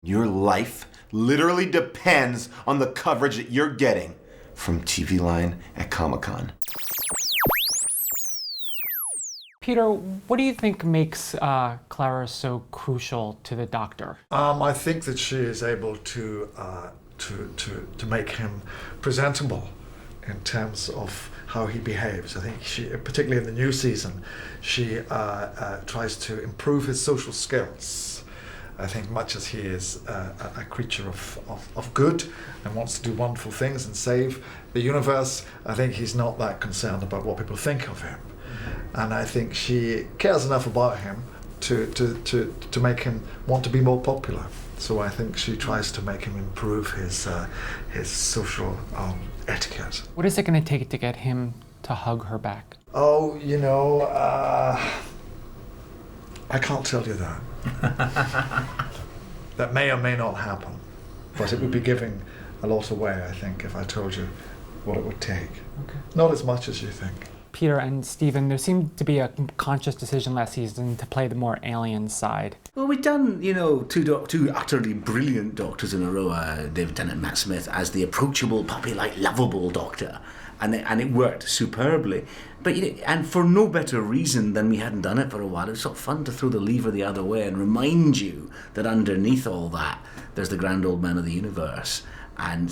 Your life literally depends on the coverage that you're getting from TVLine at Comic-Con. Peter, what do you think makes Clara so crucial to the Doctor? I think that she is able to make him presentable in terms of how he behaves. I think she, particularly in the new season, she tries to improve his social skills. I think much as he is a creature of good and wants to do wonderful things and save the universe, I think he's not that concerned about what people think of him. And I think she cares enough about him to make him want to be more popular. So I think she tries to make him improve his social etiquette. What is it going to take to get him to hug her back? Oh, I can't tell you that. That may or may not happen, but it would be giving a lot away, I think, if I told you what it would take. Okay. Not as much as you think. Peter and Stephen, there seemed to be a conscious decision last season to play the more alien side. Well, we've done, two utterly brilliant Doctors in a row. David Tennant and Matt Smith as the approachable, puppy-like, lovable Doctor. And it worked superbly. But and for no better reason than we hadn't done it for a while. It was sort of fun to throw the lever the other way and remind you that underneath all that, there's the grand old man of the universe. And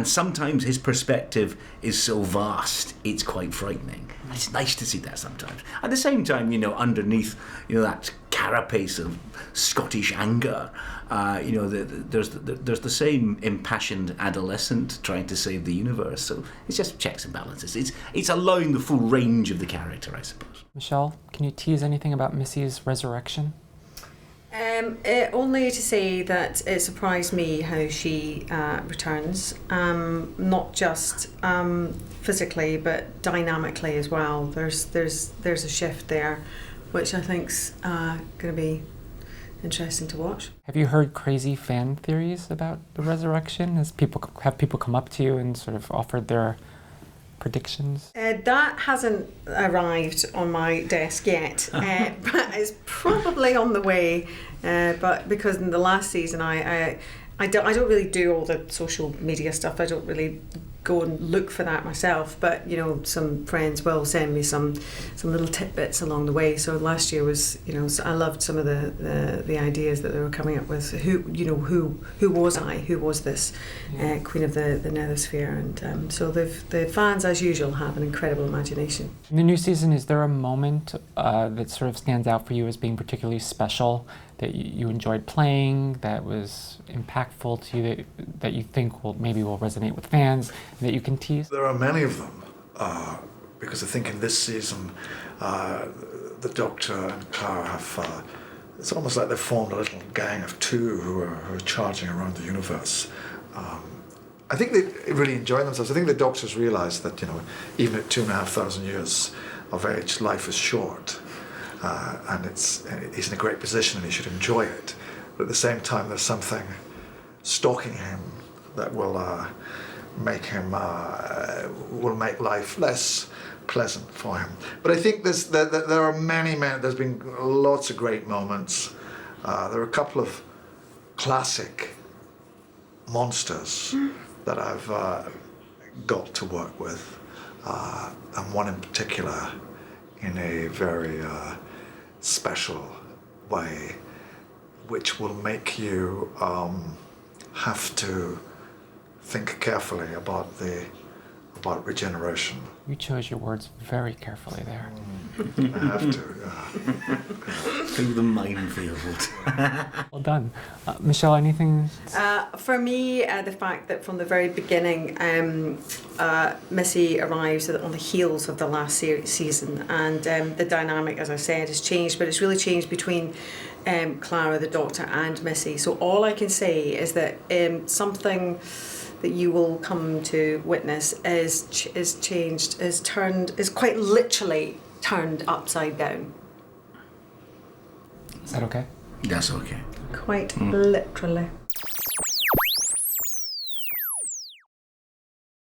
sometimes his perspective is so vast, it's quite frightening. It's nice to see that sometimes. At the same time, underneath, that carapace of Scottish anger, there's the same impassioned adolescent trying to save the universe. So it's just checks and balances. It's allowing the full range of the character, I suppose. Michelle, can you tease anything about Missy's resurrection? Only to say that it surprised me how she returns, not just physically but dynamically as well. There's a shift there, which I think's going to be interesting to watch. Have you heard crazy fan theories about the resurrection? Have people come up to you and sort of offered their predictions? That hasn't arrived on my desk yet, but it's probably on the way. But because in the last season, I don't really do all the social media stuff. I don't really go and look for that myself. But some friends will send me some little tidbits along the way. So last year was, so I loved some of the ideas that they were coming up with. Who was I? Who was this Queen of the Nethersphere? And so the fans, as usual, have an incredible imagination. In the new season, is there a moment that sort of stands out for you as being particularly special, that you enjoyed playing, that was impactful to you, that you think will resonate with fans, and that you can tease? There are many of them, because I think in this season, the Doctor and Clara have, it's almost like they've formed a little gang of two who are charging around the universe. I think they really enjoy themselves. I think the Doctor's realised that, even at 2,500 years of age, life is short. And he's in a great position and he should enjoy it. But at the same time, there's something stalking him that will make life less pleasant for him. But I think there are many. There's been lots of great moments. There are a couple of classic monsters that I've got to work with, and one in particular in a very special way, which will make you have to think carefully about regeneration. You chose your words very carefully there. I have to. Through the minefield. Well done. Michelle, anything? For me, the fact that from the very beginning, Missy arrives on the heels of the last season, and the dynamic, as I said, has changed, but it's really changed between Clara, the Doctor, and Missy. So all I can say is that something that you will come to witness is quite literally turned upside down. Is that okay? That's okay. Quite literally.